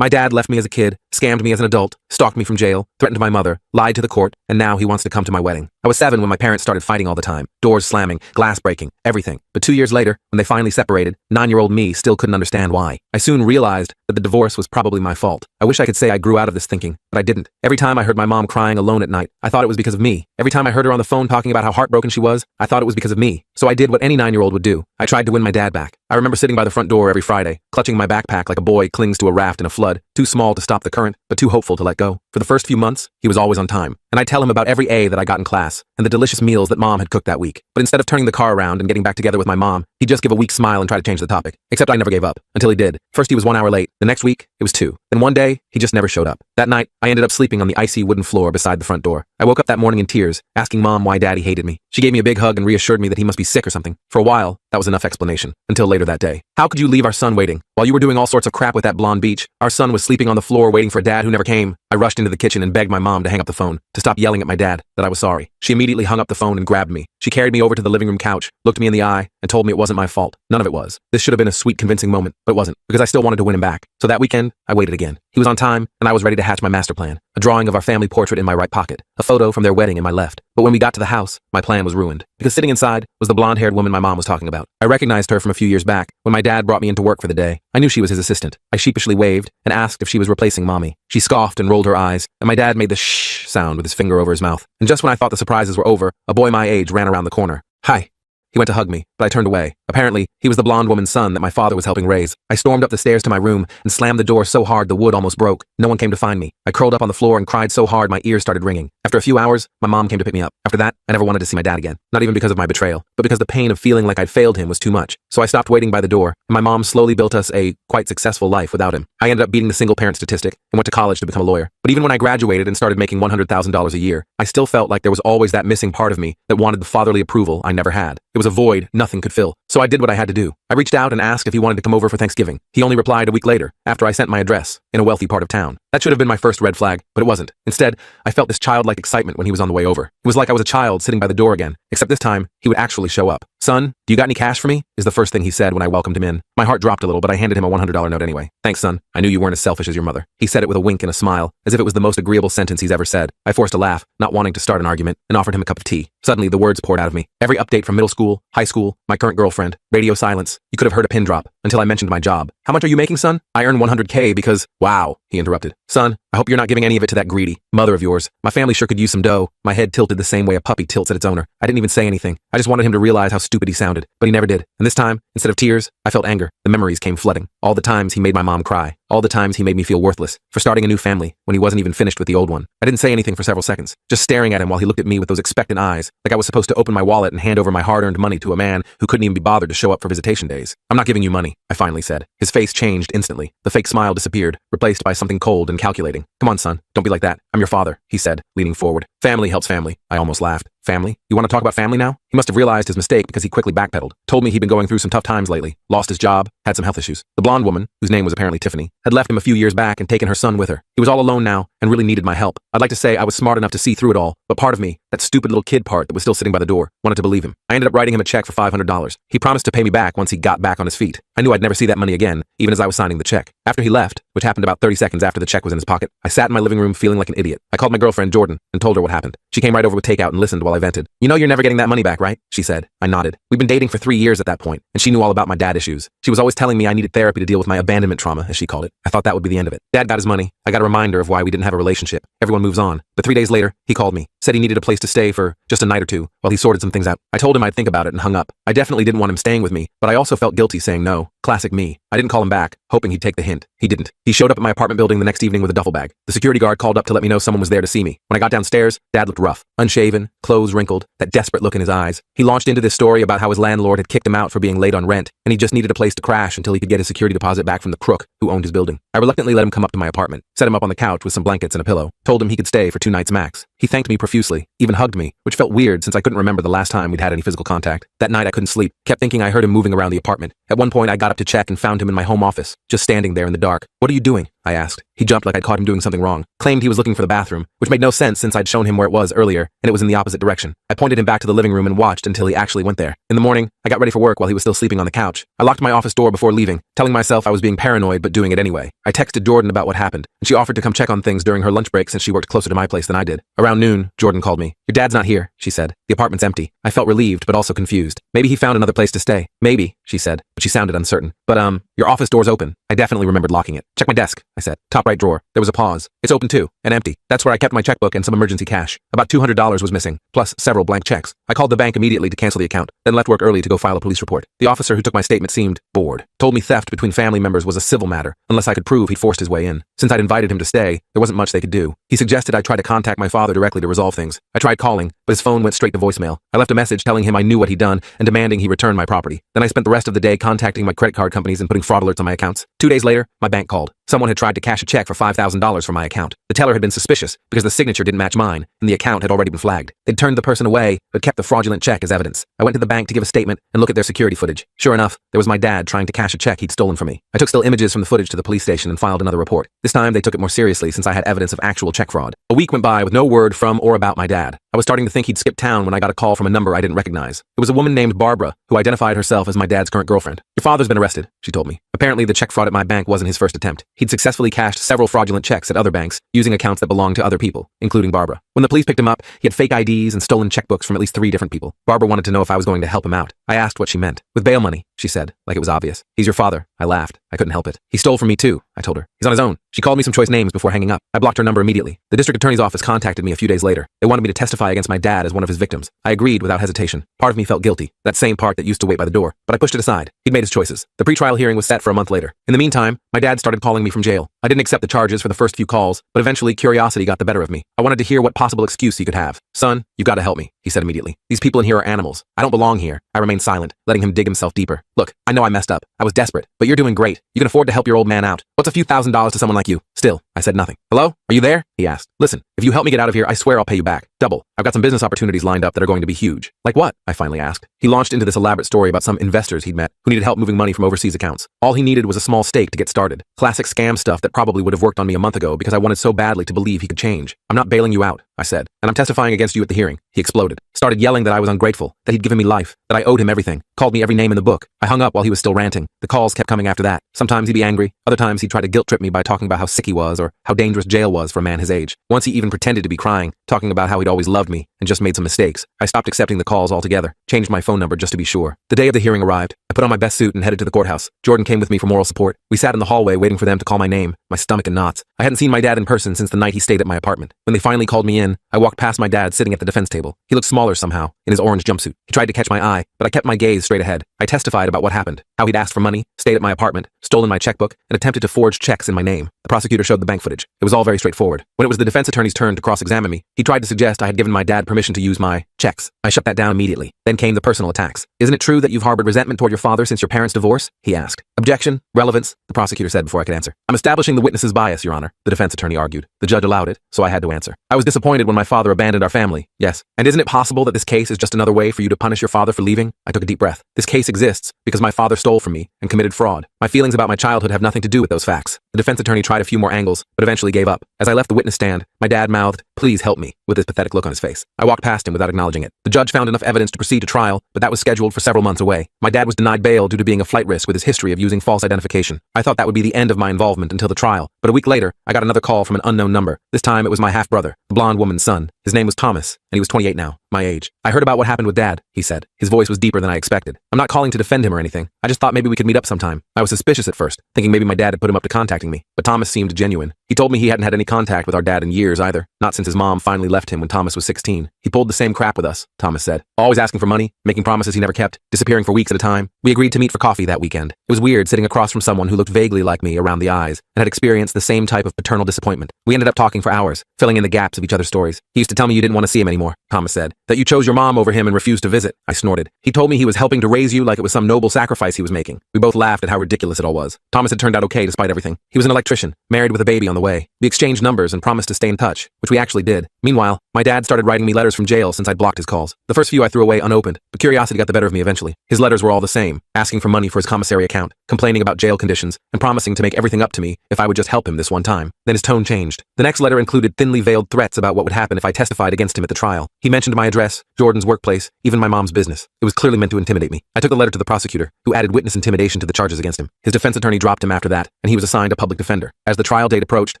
My dad left me as a kid, scammed me as an adult, stalked me from jail, threatened my mother, lied to the court, and now he wants to come to my wedding. I was 7 when my parents started fighting all the time, doors slamming, glass breaking, everything. But 2 years later, when they finally separated, 9-year-old me still couldn't understand why. I soon realized that the divorce was probably my fault. I wish I could say I grew out of this thinking, but I didn't. Every time I heard my mom crying alone at night, I thought it was because of me. Every time I heard her on the phone talking about how heartbroken she was, I thought it was because of me. So I did what any 9-year-old would do. I tried to win my dad back. I remember sitting by the front door every Friday, clutching my backpack like a boy clings to a raft in a flood, too small to stop the current, but too hopeful to let go. For the first few months, he was always on time, and I'd tell him about every A that I got in class and the delicious meals that mom had cooked that week. But instead of turning the car around and getting back together with my mom, he'd just give a weak smile and try to change the topic. Except I never gave up, until he did. First he was 1 hour late, the next week it was 2. Then one day, he just never showed up. That night, I ended up sleeping on the icy wooden floor beside the front door. I woke up that morning in tears, asking mom why daddy hated me. She gave me a big hug and reassured me that he must be sick or something. For a while, that was enough explanation, until later that day. How could you leave our son waiting? While you were doing all sorts of crap with that blonde beach, our son was sleeping on the floor waiting for a dad who never came. I rushed into the kitchen and begged my mom to hang up the phone, to stop yelling at my dad, that I was sorry. She immediately hung up the phone and grabbed me. She carried me over to the living room couch, looked me in the eye, and told me it wasn't my fault. None of it was. This should have been a sweet, convincing moment, but it wasn't, because I still wanted to win him back. So that weekend, I waited again. He was on time, and I was ready to hatch my master plan. A drawing of our family portrait in my right pocket, a photo from their wedding in my left. But when we got to the house, my plan was ruined, because sitting inside was the blonde-haired woman my mom was talking about. I recognized her from a few years back, when my dad brought me into work for the day. I knew she was his assistant. I sheepishly waved and asked if she was replacing mommy. She scoffed and rolled her eyes, and my dad made the shh sound with his finger over his mouth. And just when I thought the surprises were over, a boy my age ran around the corner. Hi. He went to hug me, but I turned away. Apparently, he was the blonde woman's son that my father was helping raise. I stormed up the stairs to my room and slammed the door so hard the wood almost broke. No one came to find me. I curled up on the floor and cried so hard my ears started ringing. After a few hours, my mom came to pick me up. After that, I never wanted to see my dad again. Not even because of my betrayal, but because the pain of feeling like I'd failed him was too much. So I stopped waiting by the door, and my mom slowly built us a quite successful life without him. I ended up beating the single parent statistic and went to college to become a lawyer. But even when I graduated and started making $100,000 a year, I still felt like there was always that missing part of me that wanted the fatherly approval I never had. It was a void nothing could fill. So I did what I had to do. I reached out and asked if he wanted to come over for Thanksgiving. He only replied a week later, after I sent my address, in a wealthy part of town. That should have been my first red flag, but it wasn't. Instead, I felt this childlike excitement when he was on the way over. It was like I was a child sitting by the door again, except this time, he would actually show up. Son, do you got any cash for me? Is the first thing he said when I welcomed him in. My heart dropped a little, but I handed him a $100 note anyway. Thanks, son. I knew you weren't as selfish as your mother. He said it with a wink and a smile, as if it was the most agreeable sentence he's ever said. I forced a laugh, not wanting to start an argument, and offered him a cup of tea. Suddenly, the words poured out of me. Every update from middle school, high school, my current girlfriend, radio silence. You could have heard a pin drop, until I mentioned my job. How much are you making, son? I earn $100K because, wow, he interrupted. Son, I hope you're not giving any of it to that greedy mother of yours. My family sure could use some dough. My head tilted the same way a puppy tilts at its owner. I didn't even say anything. I just wanted him to realize how stupid he sounded, but he never did. And this time, instead of tears, I felt anger. The memories came flooding. All the times he made my mom cry. All the times he made me feel worthless for starting a new family when he wasn't even finished with the old one. I didn't say anything for several seconds, just staring at him while he looked at me with those expectant eyes, like I was supposed to open my wallet and hand over my hard-earned money to a man who couldn't even be bothered to show up for visitation days. I'm not giving you money, I finally said. His face changed instantly. The fake smile disappeared, replaced by something cold and calculating. Come on, son, don't be like that. I'm your father, he said, leaning forward. Family helps family. I almost laughed. Family? You want to talk about family now? He must have realized his mistake because he quickly backpedaled. Told me he'd been going through some tough times lately. Lost his job, had some health issues. The blonde woman, whose name was apparently Tiffany, had left him a few years back and taken her son with her. He was all alone now and really needed my help. I'd like to say I was smart enough to see through it all, but part of me, that stupid little kid part that was still sitting by the door, wanted to believe him. I ended up writing him a check for $500. He promised to pay me back once he got back on his feet. I knew I'd never see that money again, even as I was signing the check. After he left, which happened about 30 seconds after the check was in his pocket, I sat in my living room feeling like an idiot. I called my girlfriend Jordan and told her what happened. She came right over with takeout and listened while I vented. You know you're never getting that money back, right? She said. I nodded. We'd been dating for 3 years at that point, and she knew all about my dad issues. She was always telling me I needed therapy to deal with my abandonment trauma, as she called it. I thought that would be the end of it. Dad got his money. I got a reminder of why we didn't have a relationship. Everyone moves on. But 3 days later, he called me, said he needed a place to stay for just a night or two while he sorted some things out. I told him I'd think about it and hung up. I definitely didn't want him staying with me, but I also felt guilty saying no. Classic me. I didn't call him back, hoping he'd take the hint. He didn't. He showed up at my apartment building the next evening with a duffel bag. The security guard called up to let me know someone was there to see me. When I got downstairs, Dad looked rough, unshaven, clothes wrinkled, that desperate look in his eyes. He launched into this story about how his landlord had kicked him out for being late on rent, and he just needed a place to crash until he could get his security deposit back from the crook who owned his building. I reluctantly let him come up to my apartment, set him up on the couch with some blankets and a pillow, told him he could stay for 2 nights max. He thanked me profusely, even hugged me, which felt weird since I couldn't remember the last time we'd had any physical contact. That night I couldn't sleep, kept thinking I heard him moving around the apartment. At one point I got up to check and found him in my home office, just standing there in the dark. What are you doing? I asked. He jumped like I'd caught him doing something wrong, claimed he was looking for the bathroom, which made no sense since I'd shown him where it was earlier, and it was in the opposite direction. I pointed him back to the living room and watched until he actually went there. In the morning, I got ready for work while he was still sleeping on the couch. I locked my office door before leaving, telling myself I was being paranoid but doing it anyway. I texted Jordan about what happened, and she offered to come check on things during her lunch break since she worked closer to my place than I did. Around noon, Jordan called me. "Your dad's not here," she said. "The apartment's empty." I felt relieved but also confused. Maybe he found another place to stay. Maybe, she said, but she sounded uncertain. "But your office door's open." I definitely remembered locking it. "Check my desk," I said. "Top right drawer." There was a pause. "It's open too, and empty. That's where I kept my checkbook and some emergency cash. About $200 was missing, plus several blank checks. I called the bank immediately to cancel the account, then left work early to go file a police report. The officer who took my statement seemed bored. Told me theft between family members was a civil matter, unless I could prove he'd forced his way in. Since I'd invited him to stay, there wasn't much they could do. He suggested I try to contact my father directly to resolve things. I tried calling, but his phone went straight to voicemail. I left a message telling him I knew what he'd done and demanding he return my property. Then I spent the rest of the day contacting my credit card companies and putting fraud alerts on my accounts. 2 days later, my bank called. Someone had tried to cash a check for $5,000 from my account. The teller had been suspicious because the signature didn't match mine, and the account had already been flagged. They'd turned the person away, but kept the fraudulent check as evidence. I went to the bank to give a statement and look at their security footage. Sure enough, there was my dad trying to cash a check he'd stolen from me. I took still images from the footage to the police station and filed another report. This time, they took it more seriously since I had evidence of actual check fraud. A week went by with no word from or about my dad. I was starting to think he'd skipped town when I got a call from a number I didn't recognize. It was a woman named Barbara, who identified herself as my dad's current girlfriend. "Your father's been arrested," she told me. Apparently, the check fraud at my bank wasn't his first attempt. He'd successfully cashed several fraudulent checks at other banks, using accounts that belonged to other people, including Barbara. When the police picked him up, he had fake IDs and stolen checkbooks from at least 3 different people. Barbara wanted to know if I was going to help him out. I asked what she meant. "With bail money," she said, like it was obvious. "He's your father." I laughed. I couldn't help it. "He stole from me too," I told her. "He's on his own." She called me some choice names before hanging up. I blocked her number immediately. The district attorney's office contacted me a few days later. They wanted me to testify against my dad as one of his victims. I agreed without hesitation. Part of me felt guilty, that same part that used to wait by the door, but I pushed it aside. He'd made his choices. The pretrial hearing was set for a month later. In the meantime, my dad started calling me from jail. I didn't accept the charges for the first few calls, but eventually curiosity got the better of me. I wanted to hear what possible excuse he could have. "Son, you've got to help me," he said immediately. "These people in here are animals. I don't belong here." I remained silent, letting him dig himself deeper. "Look, I know I messed up. I was desperate, but you're doing great. You can afford to help your old man out. What's a few $1,000s to someone like you?" Still, I said nothing. "Hello? Are you there?" he asked. "Listen, if you help me get out of here, I swear I'll pay you back. Double. I've got some business opportunities lined up that are going to be huge." "Like what?" I finally asked. He launched into this elaborate story about some investors he'd met who needed help moving money from overseas accounts. All he needed was a small stake to get started. Classic scam stuff that probably would have worked on me a month ago because I wanted so badly to believe he could change. "I'm not bailing you out," I said, "and I'm testifying against you at the hearing." He exploded. Started yelling that I was ungrateful, that he'd given me life, that I owed him everything. Called me every name in the book. I hung up while he was still ranting. The calls kept coming after that. Sometimes he'd be angry. Other times he'd try to guilt trip me by talking about how sick he was or how dangerous jail was for a man his age. Once he even pretended to be crying, talking about how he'd always loved me and just made some mistakes. I stopped accepting the calls altogether, changed my phone number just to be sure. The day of the hearing arrived. I put on my best suit and headed to the courthouse. Jordan came with me for moral support. We sat in the hallway waiting for them to call my name, my stomach in knots. I hadn't seen my dad in person since the night he stayed at my apartment. When they finally called me in, I walked past my dad sitting at the defense table. He looked smaller somehow, in his orange jumpsuit. He tried to catch my eye, but I kept my gaze straight ahead. I testified about what happened, how he'd asked for money, stayed at my apartment, stolen my checkbook, and attempted to forge checks in my name. The prosecutor showed the bank footage. It was all very straightforward. When it was the defense attorney's turn to cross-examine me, he tried to suggest I had given my dad permission to use my checks. I shut that down immediately. Then came the personal attacks. "Isn't it true that you've harbored resentment toward your father since your parents' divorce?" he asked. "Objection. Relevance," the prosecutor said before I could answer. "I'm establishing the witness's bias, Your Honor," the defense attorney argued. The judge allowed it, so I had to answer. "I was disappointed when my father abandoned our family. Yes. And isn't it possible that this case is just another way for you to punish your father for leaving?" I took a deep breath. "This case exists because my father stole from me and committed fraud. My feelings about my childhood have nothing to do with those facts." The defense attorney tried a few more angles, but eventually gave up. As I left the witness stand, my dad mouthed, "Please help me," with his pathetic look on his face. I walked past him without acknowledging it. The judge found enough evidence to proceed to trial, but that was scheduled for several months away. My dad was denied bail due to being a flight risk with his history of using false identification. I thought that would be the end of my involvement until the trial, but a week later, I got another call from an unknown number. This time it was my half-brother, the blonde woman's son. His name was Thomas, and he was 28 now, my age. "I heard about what happened with Dad," he said. His voice was deeper than I expected. "I'm not calling to defend him or anything. I just thought maybe we could meet up sometime." I was suspicious at first, thinking maybe my dad had put him up to contacting me, but Thomas seemed genuine. He told me he hadn't had any contact with our dad in years either, not since his mom finally left him when Thomas was 16. "He pulled the same crap with us," Thomas said. "Always asking for money, making promises he never kept, disappearing for weeks at a time." We agreed to meet for coffee that weekend. It was weird sitting across from someone who looked vaguely like me around the eyes and had experienced the same type of paternal disappointment. We ended up talking for hours, filling in the gaps of each other's stories. "He used to tell me you didn't want to see him anymore," Thomas said. "That you chose your mom over him and refused to visit." I snorted. "He told me he was helping to raise you like it was some noble sacrifice he was making." We both laughed at how ridiculous it all was. Thomas had turned out okay despite everything. He was an electrician, married with a baby on the way. We exchanged numbers and promised to stay in touch, which we actually did. Meanwhile, my dad started writing me letters from jail since I'd blocked his calls. The first few I threw away unopened, but curiosity got the better of me eventually. His letters were all the same, asking for money for his commissary account, complaining about jail conditions, and promising to make everything up to me if I would just help help him this one time. Then his tone changed. The next letter included thinly veiled threats about what would happen if I testified against him at the trial. He mentioned my address, Jordan's workplace, even my mom's business. It was clearly meant to intimidate me. I took the letter to the prosecutor, who added witness intimidation to the charges against him. His defense attorney dropped him after that, and he was assigned a public defender. As the trial date approached,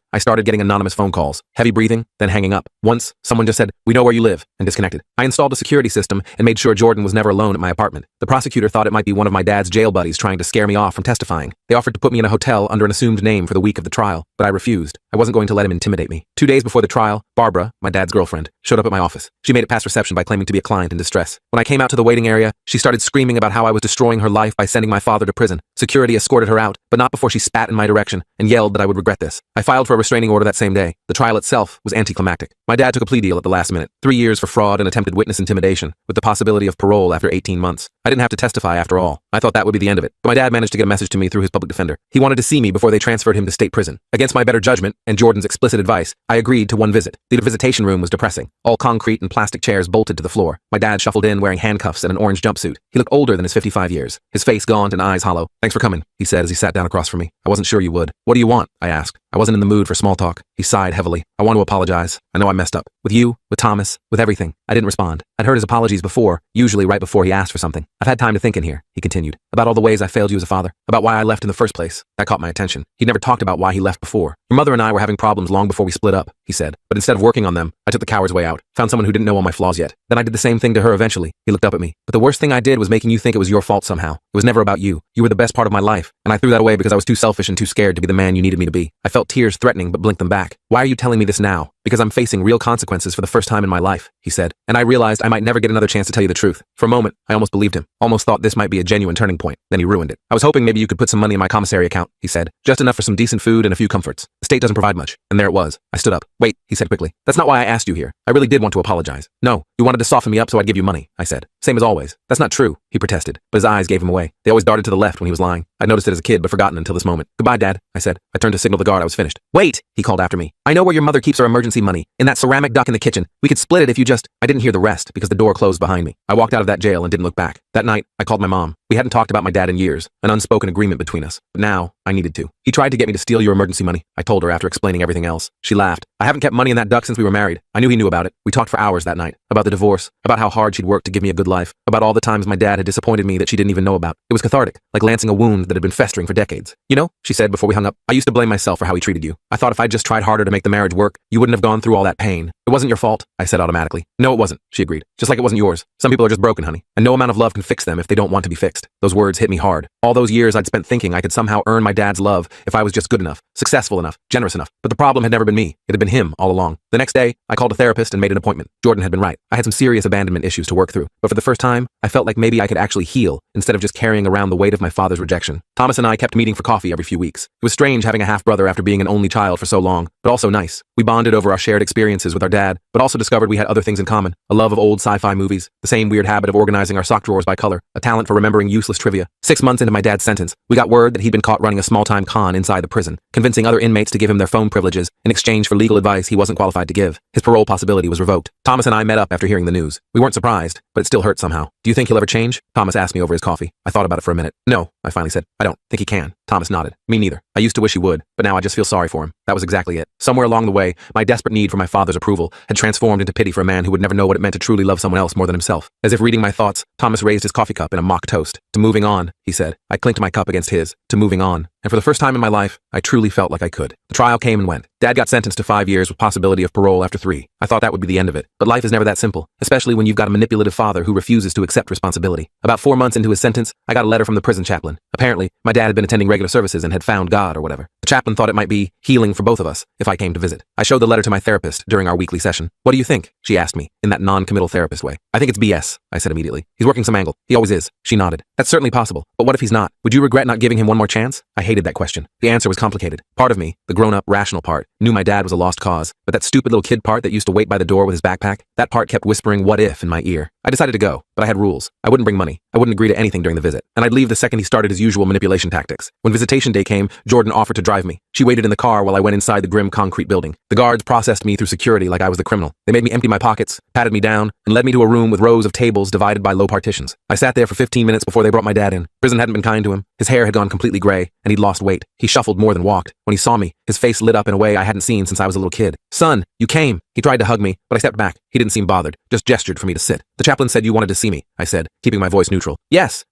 I started getting anonymous phone calls, heavy breathing, then hanging up. Once, someone just said, "We know where you live," and disconnected. I installed a security system and made sure Jordan was never alone at my apartment. The prosecutor thought it might be one of my dad's jail buddies trying to scare me off from testifying. They offered to put me in a hotel under an assumed name for the week of the trial, but I refused. I wasn't going to let him intimidate me. 2 days before the trial, Barbara, my dad's girlfriend, showed up at my office. She made it past reception by claiming to be a client in distress. When I came out to the waiting area, she started screaming about how I was destroying her life by sending my father to prison. Security escorted her out, but not before she spat in my direction and yelled that I would regret this. I filed for a restraining order that same day. The trial itself was anticlimactic. My dad took a plea deal at the last minute. 3 years for fraud and attempted witness intimidation, with the possibility of parole after 18 months. I didn't have to testify after all. I thought that would be the end of it. But my dad managed to get a message to me through his public defender. He wanted to see me before they transferred him to state prison. Against my better judgment and Jordan's explicit advice, I agreed to one visit. The visitation room was depressing. All concrete and plastic chairs bolted to the floor. My dad shuffled in wearing handcuffs and an orange jumpsuit. He looked older than his 55 years. His face gaunt and eyes hollow. "Thanks for coming," he said as he sat down across from me. "I wasn't sure you would." "What do you want?" I asked. I wasn't in the mood for small talk. He sighed heavily. "I want to apologize. I know I messed up. With you, with Thomas, with everything." I didn't respond. I'd heard his apologies before, usually right before he asked for something. "I've had time to think in here," he continued, "about all the ways I failed you as a father, about why I left in the first place." That caught my attention. He'd never talked about why he left before. "Your mother and I were having problems long before we split up," he said. "But instead of working on them, I took the coward's way out, found someone who didn't know all my flaws yet. Then I did the same thing to her eventually." He looked up at me. "But the worst thing I did was making you think it was your fault somehow. It was never about you. You were the best part of my life, and I threw that away because I was too selfish and too scared to be the man you needed me to be." I felt tears threatening but blinked them back. "Why are you telling me this now?" "Because I'm facing real consequences for the first time in my life," he said, and I realized I might never get another chance to tell you the truth. For a moment, I almost believed him, almost thought this might be a genuine turning point. Then he ruined it. "I was hoping maybe you could put some money in my commissary account," he said, "just enough for some decent food and a few comforts. The state doesn't provide much." And there it was. I stood up. "Wait," he said quickly. "That's not why I asked you here. I really did want to apologize." "No, you wanted to soften me up so I'd give you money," I said. "Same as always." "That's not true," he protested, but his eyes gave him away. They always darted to the left when he was lying. I'd noticed it as a kid but forgotten until this moment. "Goodbye, Dad," I said. I turned to signal the guard I was finished. "Wait," he called after me. "I know where your mother keeps her emergency money, in that ceramic duck in the kitchen. We could split it if you just—" I didn't hear the rest because the door closed behind me. I walked out of that jail and didn't look back. That night, I called my mom. We hadn't talked about my dad in years, an unspoken agreement between us. But now, I needed to. "He tried to get me to steal your emergency money," I told her after explaining everything else. She laughed. "I haven't kept money in that duck since we were married." I knew he knew about it. We talked for hours that night. About the divorce, about how hard she'd worked to give me a good life, about all the times my dad had disappointed me that she didn't even know about. It was cathartic, like lancing a wound that had been festering for decades. "You know," she said before we hung up, "I used to blame myself for how he treated you. I thought if I'd just tried harder to make the marriage work, you wouldn't have gone through all that pain. It wasn't your fault," I said automatically. "No, it wasn't," she agreed. "Just like it wasn't yours. Some people are just broken, honey, and no amount of love can fix them if they don't want to be fixed." Those words hit me hard. All those years I'd spent thinking I could somehow earn my dad's love if I was just good enough, successful enough, generous enough. But the problem had never been me. It had been him all along. The next day, I called a therapist and made an appointment. Jordan had been right. I had some serious abandonment issues to work through, but for the first time, I felt like maybe I could actually heal instead of just carrying around the weight of my father's rejection. Thomas and I kept meeting for coffee every few weeks. It was strange having a half-brother after being an only child for so long, but also nice. We bonded over our shared experiences with our dad, but also discovered we had other things in common. A love of old sci-fi movies, the same weird habit of organizing our sock drawers by color, a talent for remembering useless trivia. 6 months into my dad's sentence, we got word that he'd been caught running a small-time con inside the prison, convincing other inmates to give him their phone privileges in exchange for legal advice he wasn't qualified to give. His parole possibility was revoked. Thomas and I met up after hearing the news. We weren't surprised, but it still hurt somehow. "Do you think he'll ever change?" Thomas asked me over his coffee. I thought about it for a minute. "No," I finally said. "I don't think he can." Thomas nodded. "Me neither. I used to wish he would, but now I just feel sorry for him." That was exactly it. Somewhere along the way, my desperate need for my father's approval had transformed into pity for a man who would never know what it meant to truly love someone else more than himself. As if reading my thoughts, Thomas raised his coffee cup in a mock toast. "To moving on," he said. I clinked my cup against his. "To moving on." And for the first time in my life, I truly felt like I could. The trial came and went. Dad got sentenced to 5 years with possibility of parole after 3. I thought that would be the end of it. But life is never that simple, especially when you've got a manipulative father who refuses to accept responsibility. About 4 months into his sentence, I got a letter from the prison chaplain. Apparently, my dad had been attending regular services and had found God or whatever. The chaplain thought it might be healing for both of us if I came to visit. I showed the letter to my therapist during our weekly session. "What do you think?" she asked me, in that non-committal therapist way. "I think it's BS," I said immediately. "He's working some angle. He always is." She nodded. "That's certainly possible. But what if he's not? Would you regret not giving him one more chance?" I hated that question. The answer was complicated. Part of me, the grown-up, rational part, knew my dad was a lost cause, but that stupid little kid part that used to wait by the door with his backpack, that part kept whispering "what if" in my ear. I decided to go, but I had rules. I wouldn't bring money. I wouldn't agree to anything during the visit. And I'd leave the second he started his usual manipulation tactics. When visitation day came, Jordan offered to drive me. She waited in the car while I went inside the grim concrete building. The guards processed me through security like I was the criminal. They made me empty my pockets, patted me down, and led me to a room with rows of tables divided by low partitions. I sat there for 15 minutes before they brought my dad in. Prison hadn't been kind to him. His hair had gone completely gray, and he'd lost weight. He shuffled more than walked. When he saw me, his face lit up in a way I hadn't seen since I was a little kid. "Son, you came." He tried to hug me, but I stepped back. He didn't seem bothered, just gestured for me to sit. "The chaplain said you wanted to see me," I said, keeping my voice neutral. Yes.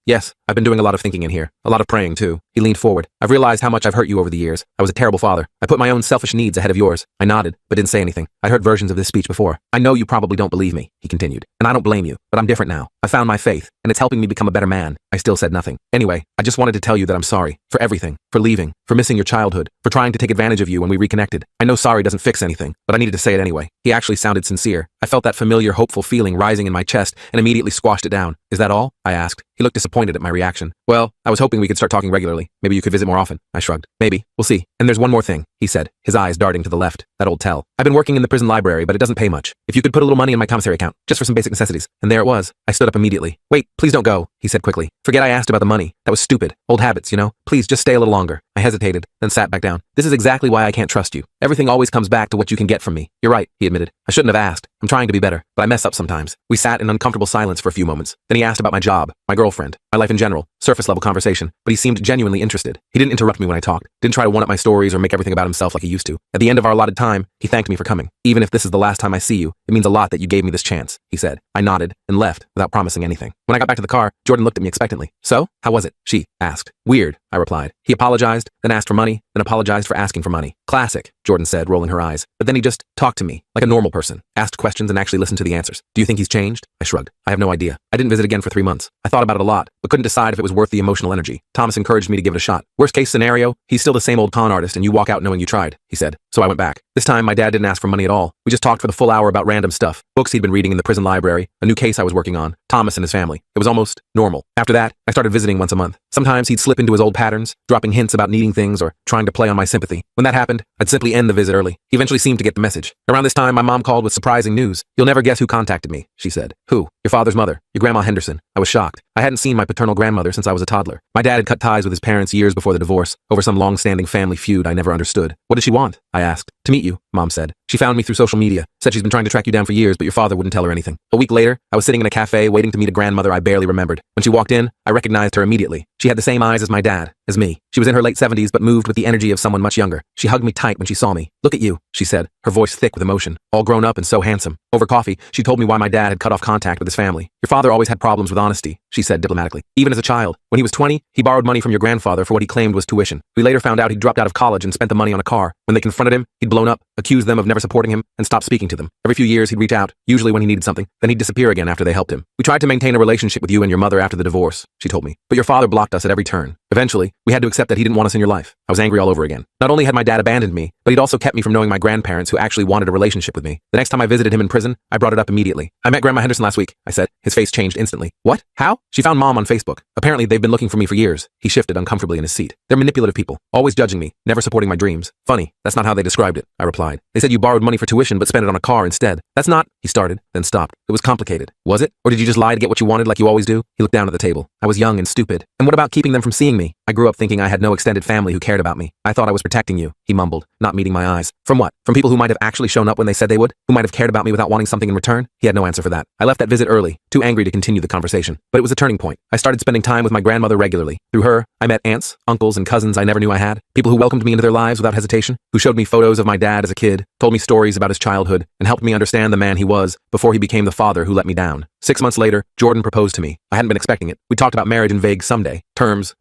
I've been doing a lot of thinking in here. A lot of praying, too." He leaned forward. "I've realized how much I've hurt you over the years. I was a terrible father. I put my own selfish needs ahead of yours." I nodded, but didn't say anything. I'd heard versions of this speech before. "I know you probably don't believe me," he continued, "and I don't blame you, but I'm different now. I found my faith, and it's helping me become a better man." I still said nothing. "Anyway, I just wanted to tell you that I'm sorry. For everything. For leaving. For missing your childhood. For trying to take advantage of you when we reconnected. I know sorry doesn't fix anything, but I needed to say it anyway." He actually sounded sincere. I felt that familiar, hopeful feeling rising in my chest and immediately squashed it down. "Is that all?" I asked. He looked disappointed at my reaction. "Well, I was hoping we could start talking regularly. Maybe you could visit more often." I shrugged. "Maybe. We'll see. And there's one more thing," he said, his eyes darting to the left. "That old tell. I've been working in the prison library, but it doesn't pay much. If you could put a little money in my commissary account, just for some basic necessities." And there it was. I stood up immediately. "Wait, please don't go," he said quickly. "Forget I asked about the money. That was stupid. Old habits, you know? Please just stay a little longer." I hesitated, then sat back down. "This is exactly why I can't trust you. Everything always comes back to what you can get from me." "You're right," he admitted. "I shouldn't have asked. I'm trying to be better, but I mess up sometimes." We sat in uncomfortable silence for a few moments. Then he asked about my job, my girlfriend, my life in general, surface-level conversation, but he seemed genuinely interested. He didn't interrupt me when I talked, didn't try to one-up my stories or make everything about himself like he used to. At the end of our allotted time, he thanked me for coming. "Even if this is the last time I see you, it means a lot that you gave me this chance," he said. I nodded and left without promising anything. When I got back to the car, Jordan looked at me expectantly. "So, how was it?" she asked. "Weird," I replied. He apologized, then asked for money, then apologized for asking for money. "Classic," Jordan said, rolling her eyes. But then he just talked to me, like a normal person, asked questions and actually listened to the answers. "Do you think he's changed?" I shrugged. "I have no idea. I didn't visit again for 3 months. I thought about it a lot, but couldn't decide if it was worth the emotional energy. Thomas encouraged me to give it a shot. Worst case scenario, he's still the same old con artist and you walk out knowing you tried," he said. So I went back. This time, my dad didn't ask for money at all. We just talked for the full hour about random stuff. Books he'd been reading in the prison library, a new case I was working on, Thomas and his family. It was almost normal. After that, I started visiting once a month. Sometimes he'd slip into his old patterns, dropping hints about needing things or trying to play on my sympathy. When that happened, I'd simply end the visit early. He eventually seemed to get the message. Around this time, my mom called with surprising news. "You'll never guess who contacted me," she said. "Who?" "Your father's mother, your Grandma Henderson." I was shocked. I hadn't seen my paternal grandmother since I was a toddler. My dad had cut ties with his parents years before the divorce, over some long-standing family feud I never understood. "What did she want?" I asked. "To meet you," Mom said. "She found me through social media, said she's been trying to track you down for years, but your father wouldn't tell her anything." A week later, I was sitting in a cafe waiting to meet a grandmother I barely remembered. When she walked in, I recognized her immediately. She had the same eyes as my dad, as me. She was in her late 70s but moved with the energy of someone much younger. She hugged me tight when she saw me. "Look at you," she said, her voice thick with emotion. "All grown up and so handsome." Over coffee, she told me why my dad had cut off contact with his family. "Your father always had problems with honesty," she said diplomatically. "Even as a child. When he was 20, he borrowed money from your grandfather for what he claimed was tuition. We later found out he'd dropped out of college and spent the money on a car. When they confronted him, he'd blown up, accused them of never supporting him, and stopped speaking to them. Every few years, he'd reach out, usually when he needed something, then he'd disappear again after they helped him. We tried to maintain a relationship with you and your mother after the divorce," she told me. "But your father blocked us at every turn. Eventually, we had to accept that he didn't want us in your life." I was angry all over again. Not only had my dad abandoned me, but he'd also kept me from knowing my grandparents who actually wanted a relationship with me. The next time I visited him in prison, I brought it up immediately. "I met Grandma Henderson last week," I said. His face changed instantly. "What? How?" "She found Mom on Facebook. Apparently, they've been looking for me for years." He shifted uncomfortably in his seat. "They're manipulative people, always judging me, never supporting my dreams." "Funny, that's not how they described it," I replied. "They said you borrowed money for tuition but spent it on a car instead." "That's not," he started, then stopped. "It was complicated." "Was it? Or did you just lie to get what you wanted like you always do?" He looked down at the table. "I was young and stupid. And what about keeping them from seeing me? I grew up thinking I had no extended family who cared about me. I thought I was protecting you," he mumbled, not meeting my eyes. "From what? From people who might have actually shown up when they said they would? Who might have cared about me without wanting something in return?" He had no answer for that. I left that visit early, too angry to continue the conversation. But it was a turning point. I started spending time with my grandmother regularly. Through her, I met aunts, uncles, and cousins I never knew I had. People who welcomed me into their lives without hesitation, who showed me photos of my dad as a kid, told me stories about his childhood, and helped me understand the man he was before he became the father who let me down. 6 months later, Jordan proposed to me. I hadn't been expecting it. We talked about marriage in vague someday. Terms,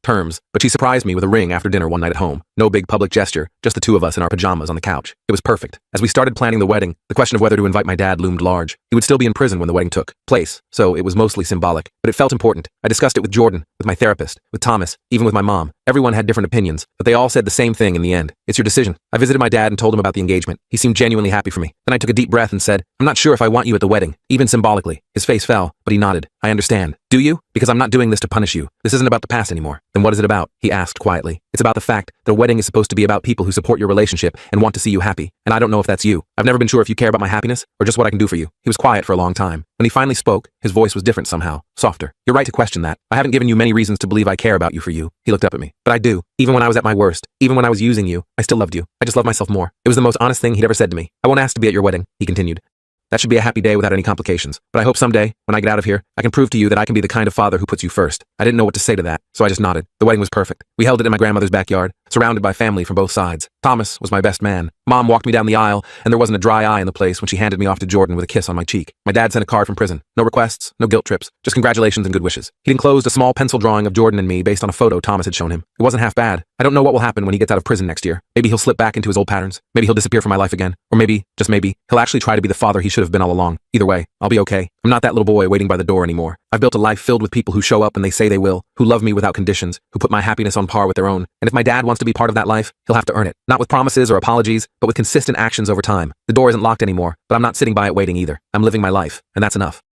but she surprised me with a ring after dinner one night at home. No big public gesture, just the two of us in our pajamas on the couch. It was perfect. As we started planning the wedding, the question of whether to invite my dad loomed large. He would still be in prison when the wedding took place, so it was mostly symbolic, but it felt important. I discussed it with Jordan, with my therapist, with Thomas, even with my mom. Everyone had different opinions, but they all said the same thing in the end. "It's your decision." I visited my dad and told him about the engagement. He seemed genuinely happy for me. Then I took a deep breath and said, "I'm not sure if I want you at the wedding, even symbolically." His face fell, but he nodded. "I understand." "Do you? Because I'm not doing this to punish you. This isn't about the past last anymore. Then what is it about? He asked quietly. It's about the fact that a wedding is supposed to be about people who support your relationship and want to see you happy. And I don't know if that's you. I've never been sure if you care about my happiness or just what I can do for you. He was quiet for a long time. When he finally spoke, his voice was different somehow, softer. You're right to question that. I haven't given you many reasons to believe I care about you for you. He looked up at me. But I do. Even when I was at my worst, even when I was using you, I still loved you. I just love myself more. It was the most honest thing he'd ever said to me. I won't ask to be at your wedding, he continued. That should be a happy day without any complications. But I hope someday, when I get out of here, I can prove to you that I can be the kind of father who puts you first. I didn't know what to say to that, so I just nodded. The wedding was perfect. We held it in my grandmother's backyard, surrounded by family from both sides. Thomas was my best man. Mom walked me down the aisle, and there wasn't a dry eye in the place when she handed me off to Jordan with a kiss on my cheek. My dad sent a card from prison. No requests, no guilt trips, just congratulations and good wishes. He'd enclosed a small pencil drawing of Jordan and me based on a photo Thomas had shown him. It wasn't half bad. I don't know what will happen when he gets out of prison next year. Maybe he'll slip back into his old patterns. Maybe he'll disappear from my life again. Or maybe, just maybe, he'll actually try to be the father he should have been all along. Either way, I'll be okay. I'm not that little boy waiting by the door anymore. I've built a life filled with people who show up when they say they will, who love me without conditions, who put my happiness on par with their own. And if my dad wants to be part of that life, he'll have to earn it. Not with promises or apologies, but with consistent actions over time. The door isn't locked anymore, but I'm not sitting by it waiting either. I'm living my life, and that's enough.